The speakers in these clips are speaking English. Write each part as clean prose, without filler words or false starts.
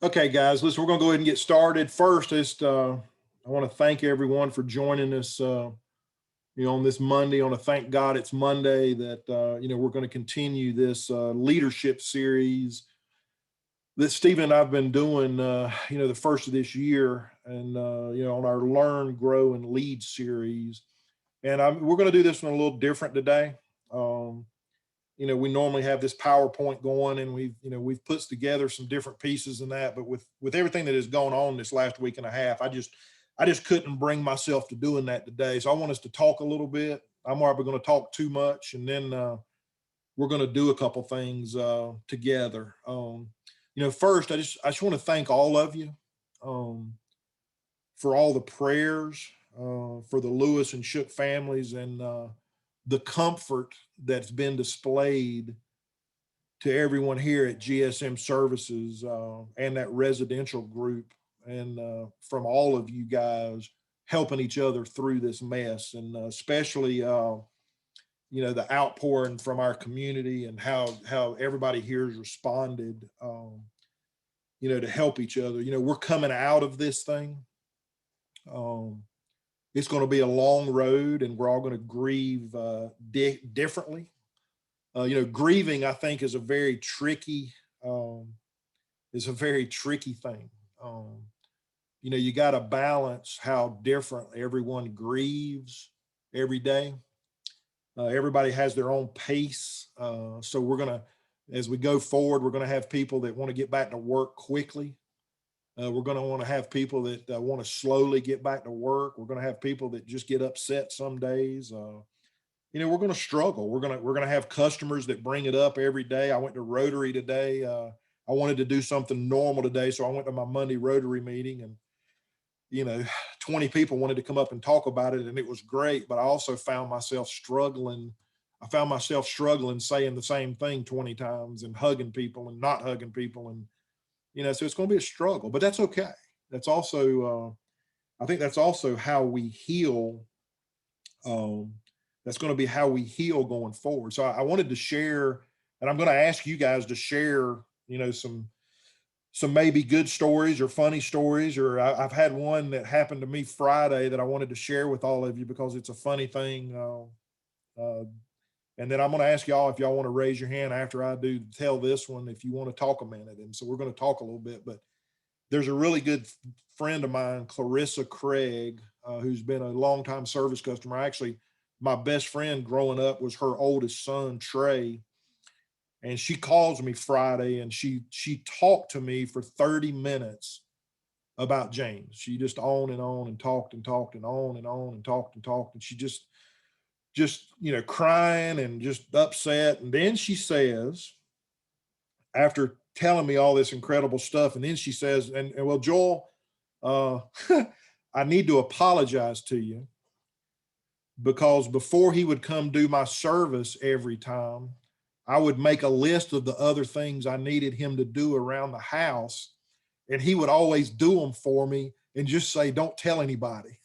Okay, guys, listen, we're going to go ahead and get started. First, I want to thank everyone for joining us, on this Monday. I want to thank God it's Monday that, we're going to continue this leadership series that Stephen and I've been doing, the first of this year and, on our Learn, Grow, and Lead series. And we're going to do this one a little different today. Um, we normally have this PowerPoint going and we've put together some different pieces in that, but with everything that has gone on this last week and a half, I just couldn't bring myself to doing that today. So I want us to talk a little bit. I'm probably going to talk too much, and then we're going to do a couple things together. First, I just want to thank all of you um, for all the prayers for the Lewis and Shook families and the comfort that's been displayed to everyone here at GSM Services and that residential group, and from all of you guys helping each other through this mess, and especially the outpouring from our community and how everybody here has responded, to help each other. We're coming out of this thing. Um, it's going to be a long road, and we're all going to grieve differently. Grieving, I think, um, is a very tricky thing. You got to balance how different everyone grieves every day. Everybody has their own pace. So as we go forward, we're going to have people that want to get back to work quickly. We're going to want to have people that want to slowly get back to work. We're going to have people that just get upset some days. We're going to struggle. We're going to have customers that bring it up every day. I went to Rotary today. I wanted to do something normal today, so I went to my Monday Rotary meeting, and you know, 20 people wanted to come up and talk about it, and it was great. But I also found myself struggling. I found myself struggling saying the same thing 20 times and hugging people and not hugging people, and so it's going to be a struggle. But that's okay. That's also, I think, that's also how we heal. Um, that's going to be how we heal going forward. So I wanted to share, and I'm going to ask you guys to share, some maybe good stories or funny stories, or I've had one that happened to me Friday that I wanted to share with all of you because it's a funny thing. And then I'm going to ask y'all if y'all want to raise your hand after I do tell this one, if you want to talk a minute. And so we're going to talk a little bit, but there's a really good friend of mine, Clarissa Craig, who's been a longtime service customer. Actually, my best friend growing up was her oldest son, Trey, and she calls me Friday, and she talked to me for 30 minutes about James. She just on and talked and talked and on and talked and talked, and she just crying and just upset. And then she says, after telling me all this incredible stuff, and then she says, and well, Joel, uh, I need to apologize to you because before he would come do my service every time, I would make a list of the other things I needed him to do around the house, and he would always do them for me and just say, "Don't tell anybody."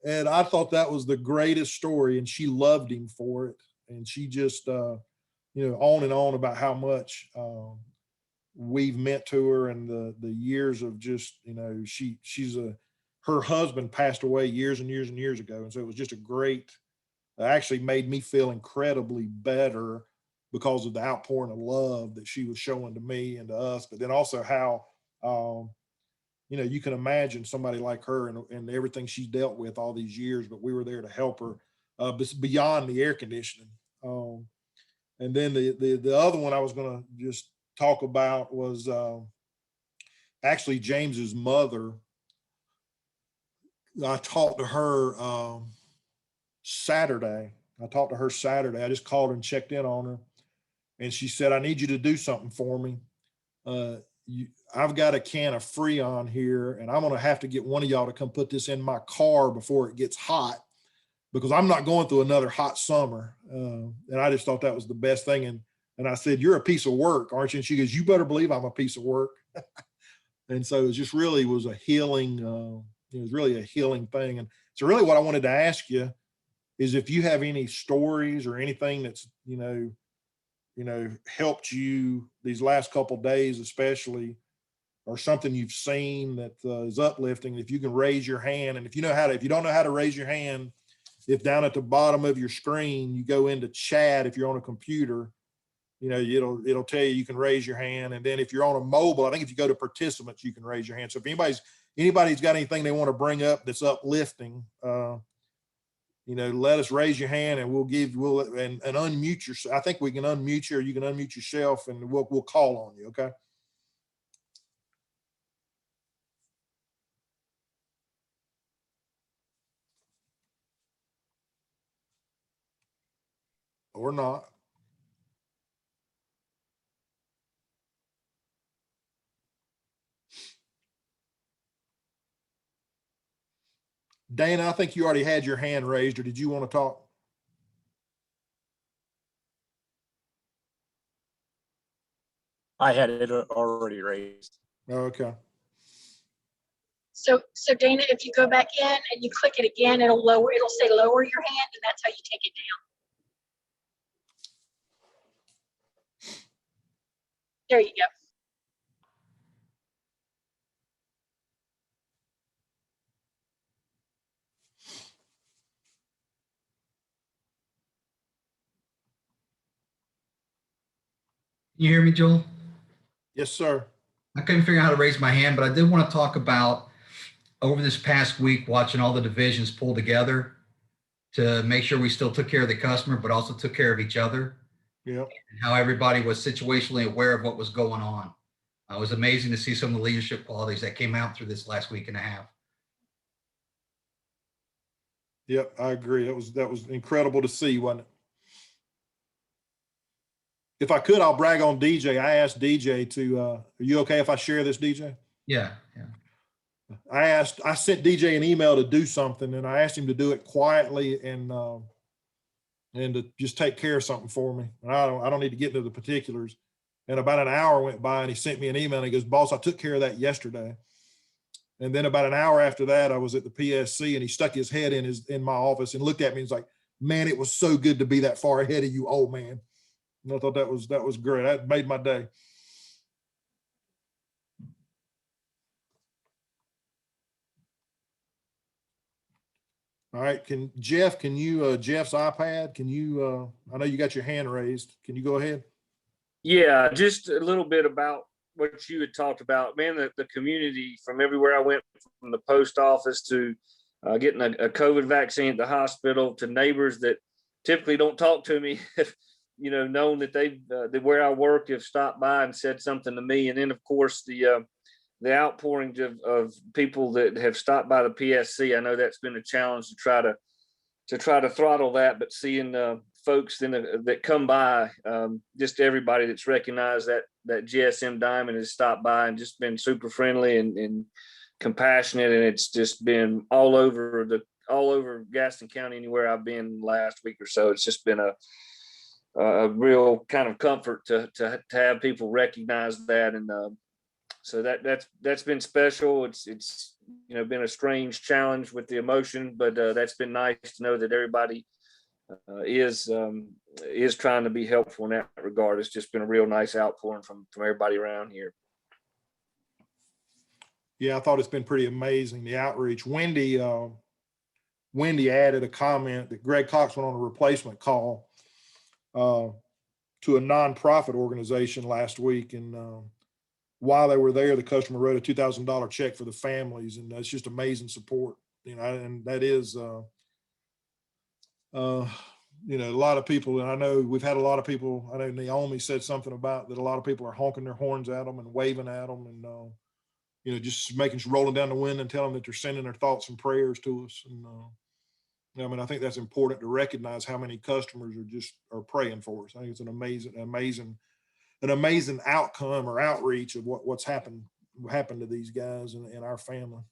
And I thought that was the greatest story, and she loved him for it. And she just, on and on about how much we've meant to her, and the years of just, she's a her husband passed away years and years and years ago, and so it was just a great. Actually made me feel incredibly better because of the outpouring of love that she was showing to me and to us, but then also how, um, you can imagine somebody like her and everything she's dealt with all these years, but we were there to help her beyond the air conditioning. Um, and then the other one I was going to just talk about was actually James's mother. I talked to her Saturday. I talked to her Saturday. I just called her and checked in on her, and she said, "I need you to do something for me. Uh, I've got a can of Freon here, and I'm going to have to get one of y'all to come put this in my car before it gets hot because I'm not going through another hot summer." And I just thought that was the best thing. And I said, "You're a piece of work, aren't you?" And she goes, "You better believe I'm a piece of work." And so it just really was a healing. It was really a healing thing. And so really, what I wanted to ask you is if you have any stories or anything that's helped you these last couple of days, especially or something you've seen that is uplifting, if you can raise your hand. And if you don't know how to raise your hand, if down at the bottom of your screen, you go into chat, if you're on a computer, it'll tell you can raise your hand. And then if you're on a mobile, I think if you go to participants, you can raise your hand. So if anybody's got anything they want to bring up that's uplifting, let us raise your hand, and we'll unmute yourself. I think we can unmute you, or you can unmute yourself, and we'll call on you. Okay. Or not. Dana, I think you already had your hand raised, or did you want to talk? I had it already raised. Okay. So Dana, if you go back in and you click it again, it'll say lower your hand, and that's how you take it down. There you go. You hear me, Joel? Yes, sir. I couldn't figure out how to raise my hand, but I did want to talk about over this past week, watching all the divisions pull together to make sure we still took care of the customer, but also took care of each other. Yeah. And how everybody was situationally aware of what was going on. It was amazing to see some of the leadership qualities that came out through this last week and a half. Yep, I agree. That was incredible to see, wasn't it? If I could, I'll brag on DJ. I asked DJ to, are you okay if I share this, DJ? Yeah. I sent DJ an email to do something, and I asked him to do it quietly and to just take care of something for me. And I don't need to get into the particulars. And about an hour went by, and he sent me an email, and he goes, "Boss, I took care of that yesterday." And then about an hour after that, I was at the PSC, and he stuck his head in my office and looked at me and was like, "Man, it was so good to be that far ahead of you, old man." And I thought that was great. That made my day. All right, Jeff's iPad, I know you got your hand raised. Can you go ahead? Yeah, just a little bit about what you had talked about, man. The community, from everywhere I went, from the post office to getting a COVID vaccine at the hospital, to neighbors that typically don't talk to me, knowing that that where I work have stopped by and said something to me. And then, of course, the outpouring of people that have stopped by the PSC. I know that's been a challenge to try to throttle that, but seeing folks that come by, just everybody that's recognized that GSM Diamond has stopped by and just been super friendly and compassionate, and it's just been all over Gaston County, anywhere I've been last week or so. It's just been a real kind of comfort to have people recognize that, and so that's been special. It's been a strange challenge with the emotion, but that's been nice to know that everybody is trying to be helpful in that regard. It's just been a real nice outpouring from everybody around here. Yeah, I thought it's been pretty amazing, the outreach. Wendy added a comment that Greg Cox went on a replacement call to a nonprofit organization last week, and while they were there, the customer wrote a $2,000 check for the families, and that's just amazing support. And that is a lot of people, and I know we've had a lot of people. I know Naomi said something about that. A lot of people are honking their horns at them and waving at them, and just rolling down the wind and telling them that they're sending their thoughts and prayers to us. And I think that's important to recognize how many customers are praying for us. I think it's an amazing outcome or outreach of what's happened to these guys and our family.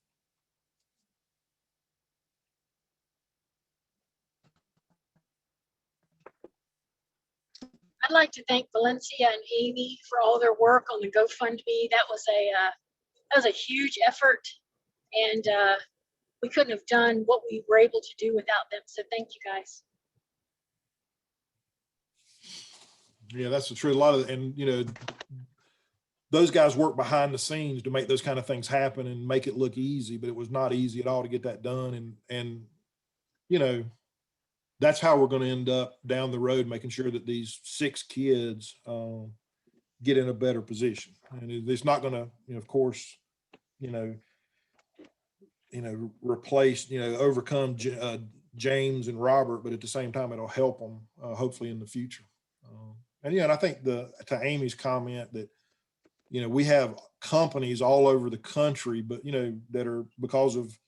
I'd like to thank Valencia and Amy for all their work on the GoFundMe. That was a huge effort, and we couldn't have done what we were able to do without them. So thank you guys. Yeah, that's the truth. A lot of, and those guys work behind the scenes to make those kind of things happen and make it look easy, but it was not easy at all to get that done. And, you know, that's how we're going to end up down the road, making sure that these 6 kids get in a better position. And it's not going to, you know, of course, you know, replace, you know, overcome James and Robert, but at the same time, it'll help them hopefully in the future. And yeah, and I think to Amy's comment that, you know, we have companies all over the country, but, you know, that are, because of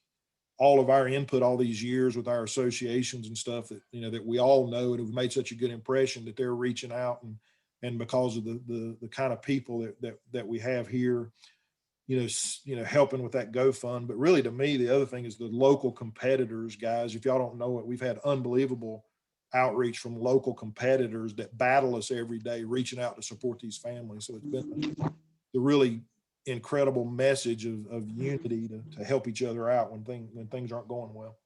all of our input all these years with our associations and stuff, that, you know, that we all know and have made such a good impression that they're reaching out, and because of the kind of people that we have here, you know, helping with that GoFund. But really, to me, the other thing is the local competitors, guys. If y'all don't know it, we've had unbelievable outreach from local competitors that battle us every day, reaching out to support these families. So it's been the really incredible message of unity to help each other out when things aren't going well.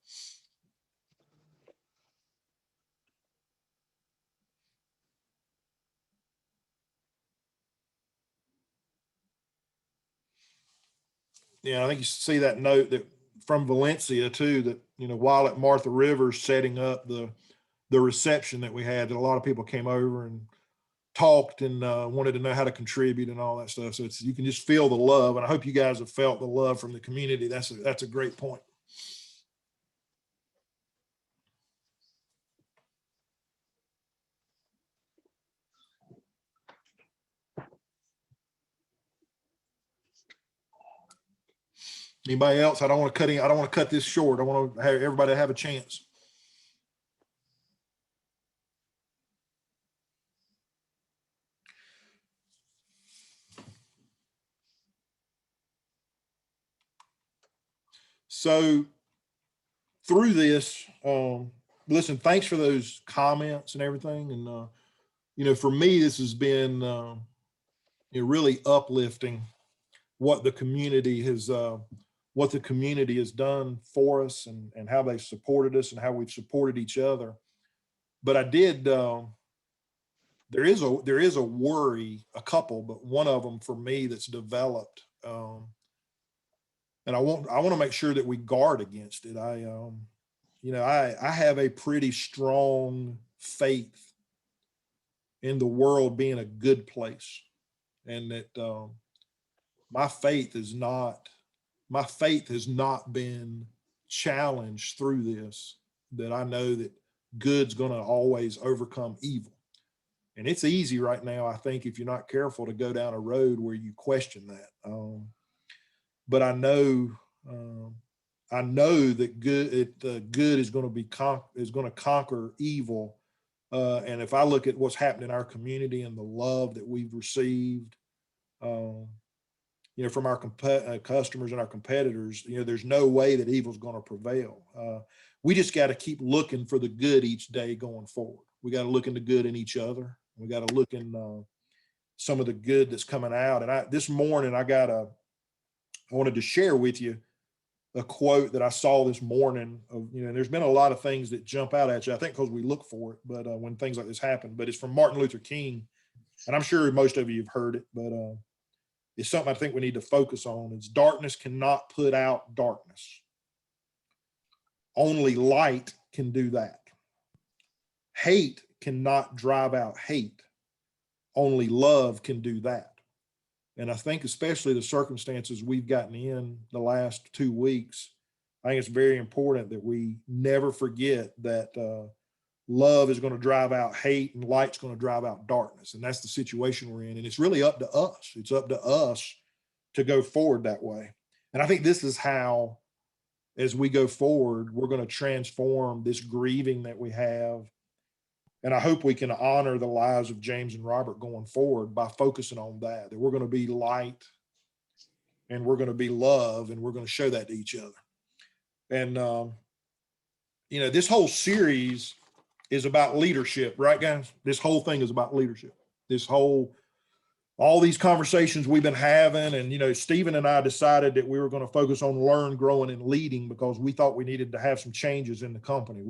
Yeah, I think you see that note that from Valencia too, that, you know, while at Martha Rivers setting up the reception that we had, that a lot of people came over and talked and wanted to know how to contribute and all that stuff. So you can just feel the love, and I hope you guys have felt the love from the community. That's a great point. Anybody else? I don't want to cut this short. I want to have everybody have a chance. So through this, listen, thanks for those comments and everything. And, you know, for me, this has been you know, really uplifting what the community has done for us, and how they've supported us and how we've supported each other. But I did, there is a worry, a couple, but one of them for me that's developed. And I want to make sure that we guard against it. You know, I have a pretty strong faith in the world being a good place, and that my faith has not been challenged through this, that I know that good's going to always overcome evil. And it's easy right now, I think, if you're not careful, to go down a road where you question that. But I know that good is going to conquer evil. And if I look at what's happened in our community and the love that we've received, you know, from our customers and our competitors, you know, there's no way that evil is going to prevail. We just got to keep looking for the good each day going forward. We got to look in the good in each other. We got to look in some of the good that's coming out. And this morning, I wanted to share with you a quote that I saw this morning. Of, you know, there's been a lot of things that jump out at you, I think, because we look for it, but when things like this happen. But it's from Martin Luther King, and I'm sure most of you have heard it, but it's something I think we need to focus on. It's darkness cannot put out darkness. Only light can do that. Hate cannot drive out hate. Only love can do that. And I think especially the circumstances we've gotten in the last 2 weeks, I think it's very important that we never forget that love is going to drive out hate and light's going to drive out darkness. And that's the situation we're in. And it's really up to us. It's up to us to go forward that way. And I think this is how, as we go forward, we're going to transform this grieving that we have. And I hope we can honor the lives of James and Robert going forward by focusing on that we're going to be light, and we're going to be love, and we're going to show that to each other. And, you know, this whole series is about leadership, right, guys? This whole thing is about leadership. All these conversations we've been having, and, you know, Stephen and I decided that we were going to focus on learn, growing, and leading, because we thought we needed to have some changes in the company.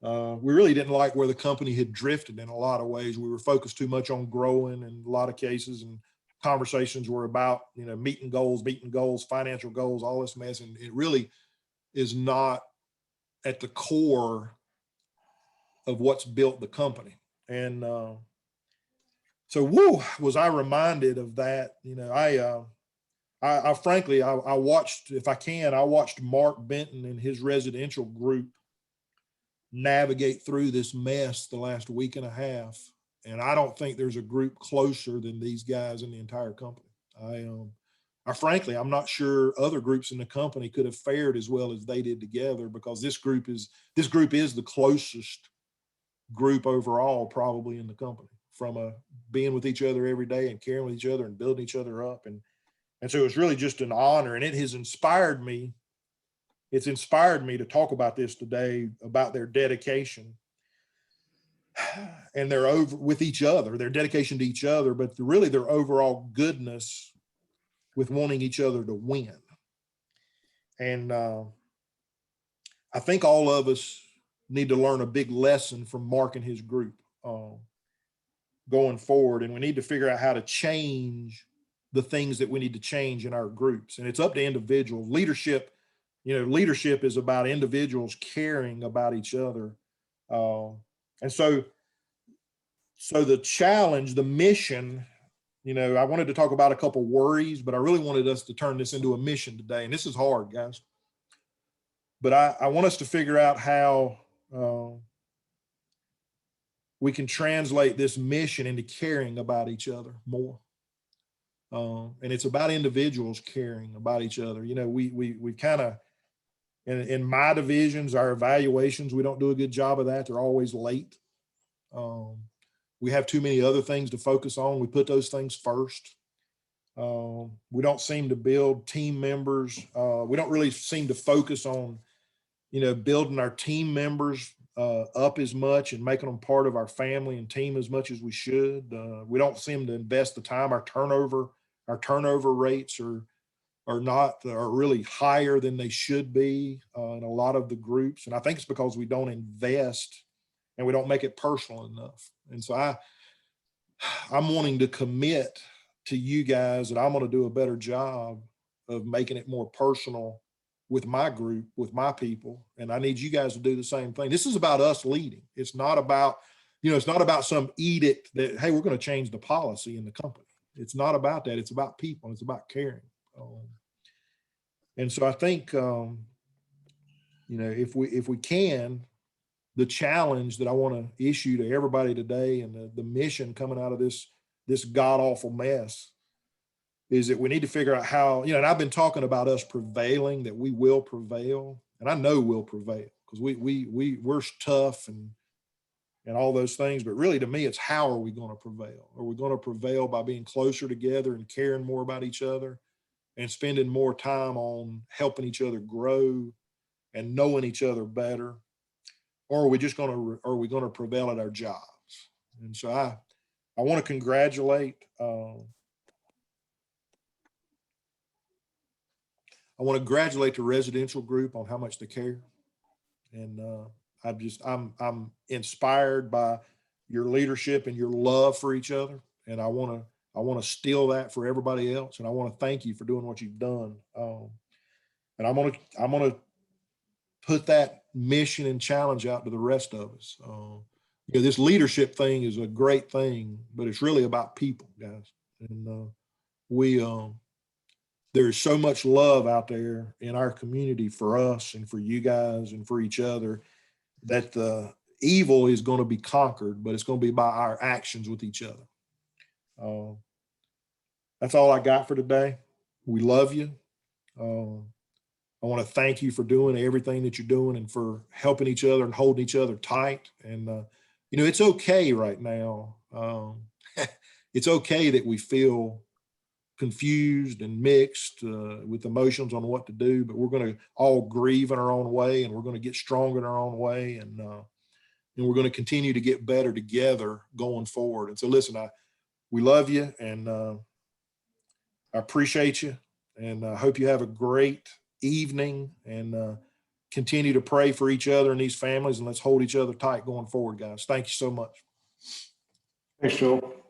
We really didn't like where the company had drifted in a lot of ways. We were focused too much on growing in a lot of cases, and conversations were about, meeting goals, financial goals, all this mess. And it really is not at the core of what's built the company. And so, was I reminded of that? I frankly, I watched, if I can, I watched Mark Benton and his residential group navigate through this mess the last week and a half. And I don't think there's a group closer than these guys in the entire company. Frankly, I'm not sure other groups in the company could have fared as well as they did together, because this group is the closest group overall probably in the company, from being with each other every day and caring with each other and building each other up. And so it was really just an honor, and it has inspired me. It's inspired me to talk about this today, about their dedication and their with each other, their dedication to each other, but really their overall goodness with wanting each other to win. And I think all of us need to learn a big lesson from Mark and his group going forward. And we need to figure out how to change the things that we need to change in our groups. And it's up to individuals. Leadership is about individuals caring about each other. And so the challenge, the mission, I wanted to talk about a couple worries, but I really wanted us to turn this into a mission today. And this is hard, guys. But I want us to figure out how we can translate this mission into caring about each other more. And it's about individuals caring about each other. We kind of, in my divisions, our evaluations, we don't do a good job of that. They're always late. We have too many other things to focus on. We put those things first. We don't seem to build team members. We don't really seem to focus on, building our team members up as much and making them part of our family and team as much as we should. We don't seem to invest the time. Our turnover rates are really higher than they should be in a lot of the groups. And I think it's because we don't invest and we don't make it personal enough. And so I'm wanting to commit to you guys that I'm going to do a better job of making it more personal with my group, with my people. And I need you guys to do the same thing. This is about us leading. It's not about, it's not about some edict that, hey, we're going to change the policy in the company. It's not about that. It's about people. It's about caring. And so I think, if we can, the challenge that I want to issue to everybody today, and the mission coming out of this god awful mess, is that we need to figure out how, and I've been talking about us prevailing, that we will prevail, and I know we'll prevail because we're tough and all those things. But really, to me, it's how are we going to prevail? Are we going to prevail by being closer together and caring more about each other and spending more time on helping each other grow and knowing each other better? Or are we going to prevail at our jobs? And so I want to congratulate, the residential group on how much they care. And I'm inspired by your leadership and your love for each other. And I want to steal that for everybody else. And I want to thank you for doing what you've done. And I'm going to put that mission and challenge out to the rest of us. This leadership thing is a great thing, but it's really about people, guys. And there's so much love out there in our community for us and for you guys and for each other, that the evil is going to be conquered, but it's going to be by our actions with each other. That's all I got for today. We love you. I want to thank you for doing everything that you're doing and for helping each other and holding each other tight. And, it's okay right now. It's okay that we feel confused and mixed with emotions on what to do, but we're going to all grieve in our own way, and we're going to get stronger in our own way. And we're going to continue to get better together going forward. And so listen, we love you, and I appreciate you, and I hope you have a great evening, and continue to pray for each other and these families, and let's hold each other tight going forward, guys. Thank you so much. Thanks, Joel.